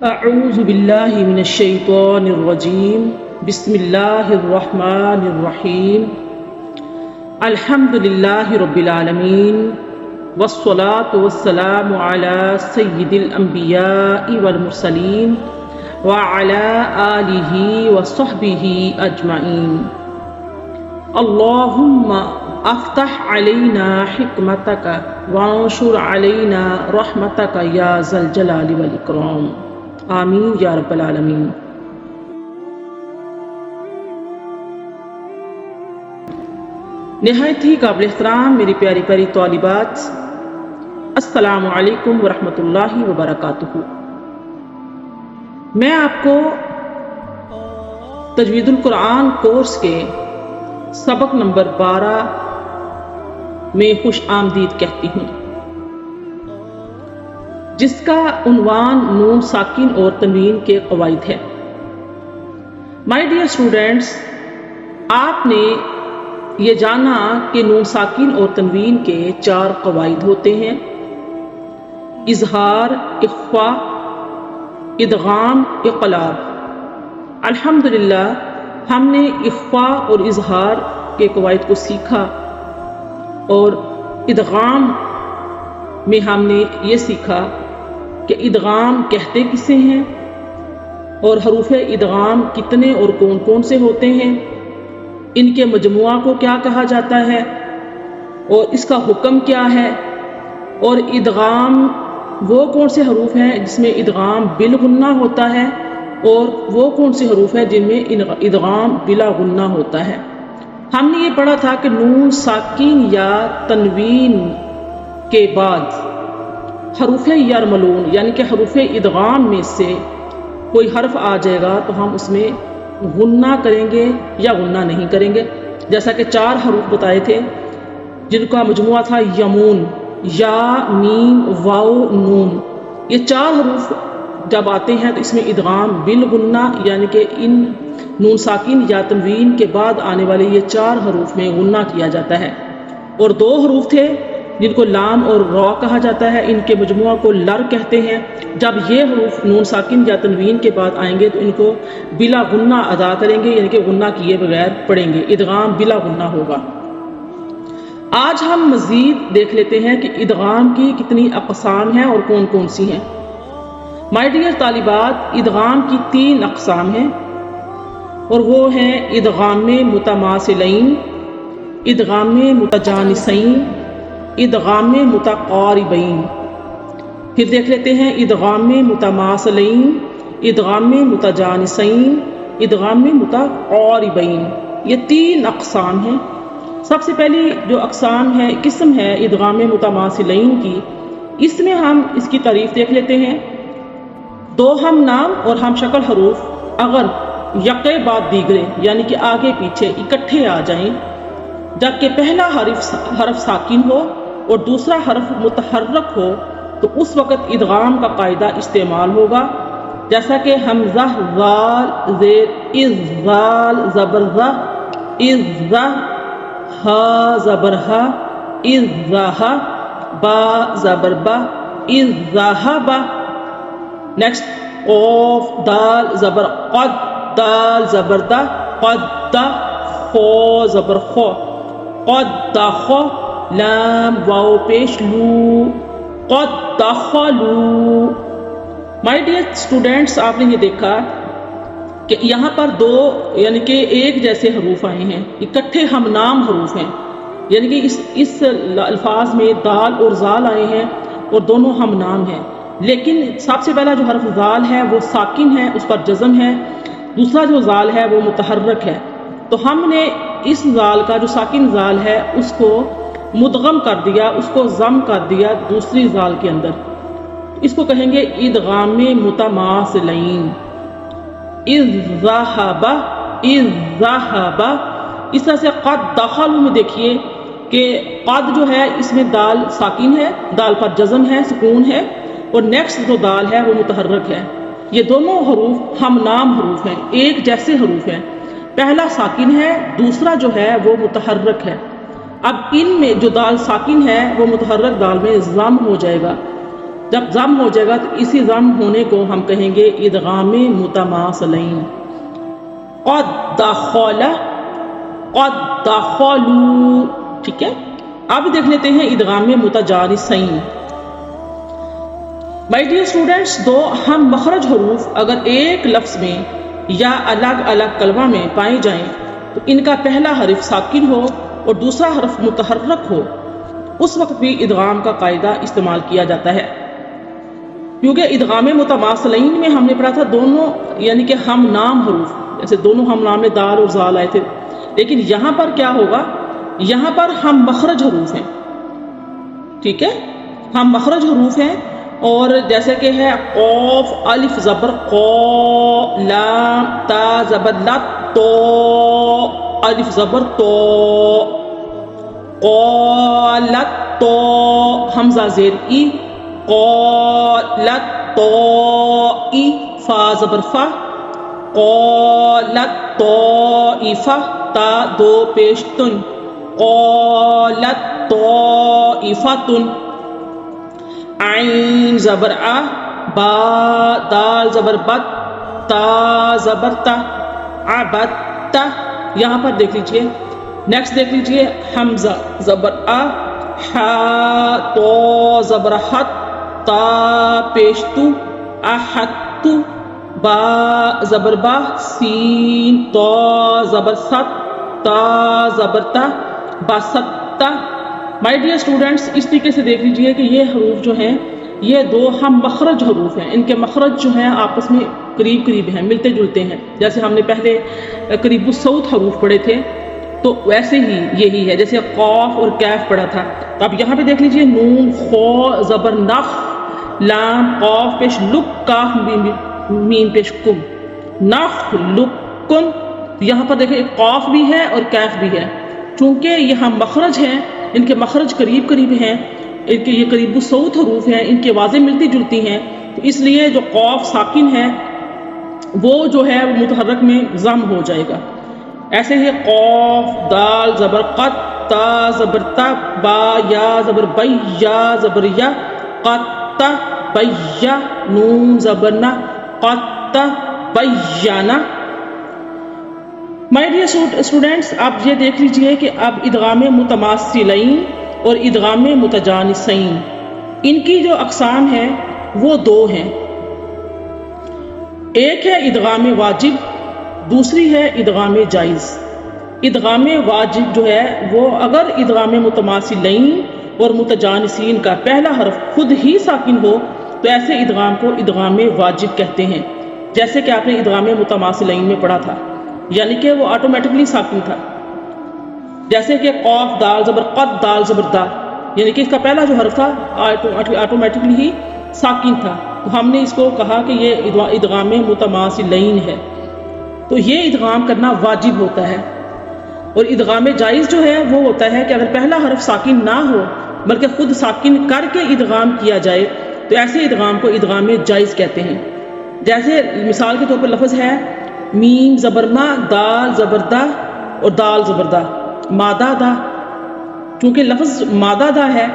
اعوذ باللہ من الشیطان الرجیم بسم اللہ الرحمن الرحیم الحمد للہ رب العالمین والصلاة والسلام علی سید الانبیاء والمرسلین وعلی آلہ وصحبہ اجمعین اللہم افتح علینا حکمتک وانشر علینا رحمتک یا ذا الجلال والاکرام، آمین یا رب العالمین۔ نہایت ہی قابل احترام میری پیاری پیاری طالبات، السلام علیکم ورحمۃ اللہ وبرکاتہ۔ میں آپ کو تجوید القرآن کورس کے سبق نمبر 12 میں خوش آمدید کہتی ہوں، جس کا عنوان نون ساکن اور تنوین کے قواعد ہے۔ مائی ڈیئر اسٹوڈینٹس، آپ نے یہ جانا کہ نون ساکن اور تنوین کے 4 قواعد ہوتے ہیں: اظہار، اخفا، ادغام، اقلاب۔ الحمدللہ ہم نے اخفا اور اظہار کے قواعد کو سیکھا، اور ادغام میں ہم نے یہ سیکھا کہ ادغام کہتے کسے ہیں، اور حروف ادغام کتنے اور کون کون سے ہوتے ہیں، ان کے مجموعہ کو کیا کہا جاتا ہے، اور اس کا حکم کیا ہے، اور ادغام وہ کون سے حروف ہیں جس میں ادغام بالغنہ ہوتا ہے، اور وہ کون سے حروف ہیں جن میں ادغام بلا غنہ ہوتا ہے۔ ہم نے یہ پڑھا تھا کہ نون ساکن یا تنوین کے بعد حروف یرملون یعنی کہ حروف ادغام میں سے کوئی حرف آ جائے گا تو ہم اس میں غنہ کریں گے یا غنہ نہیں کریں گے۔ جیسا کہ 4 حروف بتائے تھے جن کا مجموعہ تھا یمون، یا، میم، واو، نون۔ یہ 4 حروف جب آتے ہیں تو اس میں ادغام بالغنہ یعنی کہ ان نون ساکن یا تنوین کے بعد آنے والے یہ 4 حروف میں غنہ کیا جاتا ہے، اور 2 حروف تھے جن کو لام اور را کہا جاتا ہے، ان کے مجموعہ کو لر کہتے ہیں۔ جب یہ حروف نون ساکن یا تنوین کے بعد آئیں گے تو ان کو بلا غنہ ادا کریں گے، یعنی کہ غنہ کیے بغیر پڑھیں گے، ادغام بلا غنہ ہوگا۔ آج ہم مزید دیکھ لیتے ہیں کہ ادغام کی کتنی اقسام ہیں اور کون کون سی ہیں۔ مائی ڈیئر طالبات، ادغام کی 3 اقسام ہیں، اور وہ ہیں ادغام متماثلین، ادغام متجانسین، ادغام متقاربین۔ پھر دیکھ لیتے ہیں ادغام متماثلین، ادغام متجانسین، ادغام متقاربین۔ یہ 3 اقسام ہیں۔ سب سے پہلی جو قسم ہے ادغام متماثلین کی، اس میں ہم اس کی تعریف دیکھ لیتے ہیں۔ 2 ہم نام اور ہم شکل حروف اگر یکے بعد دیگرے یعنی کہ آگے پیچھے اکٹھے آ جائیں، جبکہ پہلا حرف ساکن ہو اور دوسرا حرف متحرک ہو تو اس وقت ادغام کا قاعدہ استعمال ہوگا، جیسا کہ حمزہ زال زیر از، زال زبر ز، از ز، ہا زبر ہا، از زہ، با زبر با، از زہ با۔ نیکسٹ قوف دال زبر قد، دال زبر دا، قد دا، خو زبر خو، قد دا خو، لام واو پیش لو، قد دخلوا۔ مائی ڈیئر اسٹوڈینٹس، آپ نے یہ دیکھا کہ یہاں پر 2 یعنی کہ ایک جیسے حروف آئے ہیں، اکٹھے ہم نام حروف ہیں، یعنی کہ اس الفاظ میں دال اور زال آئے ہیں اور دونوں ہم نام ہیں، لیکن سب سے پہلا جو حرف زال ہے وہ ساکن ہے، اس پر جزم ہے، دوسرا جو زال ہے وہ متحرک ہے۔ تو ہم نے اس زال کا جو ساکن زال ہے اس کو مدغم کر دیا، اس کو ضم کر دیا دوسری زال کے اندر، اس کو کہیں گے ادغام متماثلین۔ اذ ذہب، اذ ذہب۔ اس طرح سے قد دخلوا میں دیکھیے کہ قد جو ہے اس میں دال ساکن ہے، دال پر جزم ہے، سکون ہے، اور نیکسٹ جو دال ہے وہ متحرک ہے۔ یہ دونوں حروف ہم نام حروف ہیں، ایک جیسے حروف ہیں، پہلا ساکن ہے، دوسرا جو ہے وہ متحرک ہے۔ اب ان میں جو دال ساکن ہے وہ متحرک دال میں ضم ہو جائے گا، جب ضم ہو جائے گا تو اسی ضم ہونے کو ہم کہیں گے ادغام متماثلین. قد دخل، قد دخلوا. ٹھیک ہے، اب دیکھ لیتے ہیں ادغام متجانسین. مائی ڈیئر اسٹوڈینٹس، دو ہم مخرج حروف اگر ایک لفظ میں یا الگ الگ کلمہ میں پائے جائیں تو ان کا پہلا حرف ساکن ہو اور دوسرا حرف متحرک ہو، اس وقت بھی ادغام کا قاعدہ استعمال کیا جاتا ہے. کیونکہ ادغام متماثلین میں ہم نے پڑھا تھا دونوں یعنی کہ ہم نام حروف، جیسے دونوں ہم نام میں دال اور زال آئے تھے، لیکن یہاں پر کیا ہوگا، یہاں پر ہم مخرج حروف ہیں. ٹھیک ہے، ہم مخرج حروف ہیں، اور جیسے کہ ہے قوف الف زبر قو، لام تا زبر لا، تو الف زبر تو، قالت تو حمزہ زیر ای، قالت تو ای، فا زبر فا، قالت طائفہ، تا دو پیش تن، قالت طائفۃ. عین زبر آ، با دال زبر بت، تا زبر تا، عبدت. یہاں پر دیکھ لیجئے، نیکسٹ دیکھ لیجئے حمزہ زبر آ، ہا تو زبر حت، تا پیش تو، احت. با زبر با، سین تو زبر ست، تا زبر تا، بست. مائی ڈیئر اسٹوڈینٹس، اس طریقے سے دیکھ لیجئے کہ یہ حروف جو ہیں یہ دو ہم مخرج حروف ہیں، ان کے مخرج جو ہیں آپس میں قریب قریب ہیں، ملتے جلتے ہیں. جیسے ہم نے پہلے قریب الصوت حروف پڑھے تھے تو ویسے ہی یہی ہے، جیسے قاف اور کیف پڑھا تھا. تو اب یہاں پہ دیکھ لیجئے نون خو زبر نخ، لام قاف پیش لک، کاف میم پیش کم، نخ لکن. یہاں پر دیکھیں قاف بھی ہے اور کیف بھی ہے، چونکہ یہ ہم مخرج ہیں، ان کے مخرج قریب قریب ہیں، ان کے یہ قریب الصوت حروف ہیں، ان کی آوازیں ملتی جلتی ہیں، تو اس لیے جو قاف ساکن ہے وہ جو ہے وہ متحرک میں ضم ہو جائے گا. ایسے ہی قاف دال زبر قط، تا زبر تا، با یا زبر بی، یا زبر یا، قط بیا، نون زبر نا، قط بیانا. مائی ڈیئر اسٹوڈینٹس، اب یہ دیکھ لیجئے کہ اب ادغام متماثلین اور ادغام متجانسین، ان کی جو اقسام ہیں وہ دو ہیں. ایک ہے ادغام واجب، دوسری ہے ادغام جائز. ادغام واجب جو ہے وہ اگر ادغام متماثلین اور متجانسین کا پہلا حرف خود ہی ساکن ہو تو ایسے ادغام کو ادغام واجب کہتے ہیں، جیسے کہ آپ نے ادغام متماثلین میں پڑھا تھا، یعنی کہ وہ آٹومیٹکلی ساکن تھا. جیسے کہ قاف دال زبر قد، دال زبر دا، یعنی کہ اس کا پہلا جو حرف تھا آٹومیٹکلی ہی ساکن تھا، تو ہم نے اس کو کہا کہ یہ ادغام متماثلین ہے. تو یہ ادغام کرنا واجب ہوتا ہے. اور ادغام جائز جو ہے وہ ہوتا ہے کہ اگر پہلا حرف ساکن نہ ہو بلکہ خود ساکن کر کے ادغام کیا جائے تو ایسے ادغام کو ادغام جائز کہتے ہیں. جیسے مثال کے طور پر لفظ ہے میم زبر ما، دال زبر دا اور دال زبر دا، مادہ دا. چونکہ لفظ مادہ دا ہے،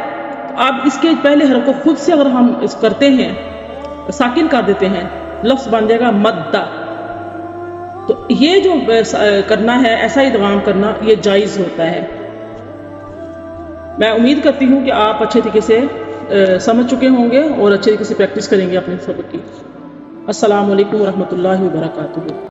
اب اس کے پہلے حرف کو خود سے اگر ہم اس کرتے ہیں، ساکن کر دیتے ہیں، لفظ بن جائے گا مدہ. تو یہ جو کرنا ہے، ایسا ادغام کرنا، یہ جائز ہوتا ہے. میں امید کرتی ہوں کہ آپ اچھے طریقے سے سمجھ چکے ہوں گے اور اچھے طریقے سے پریکٹس کریں گے اپنے سبق کی. السلام علیکم ورحمۃ اللہ وبرکاتہ.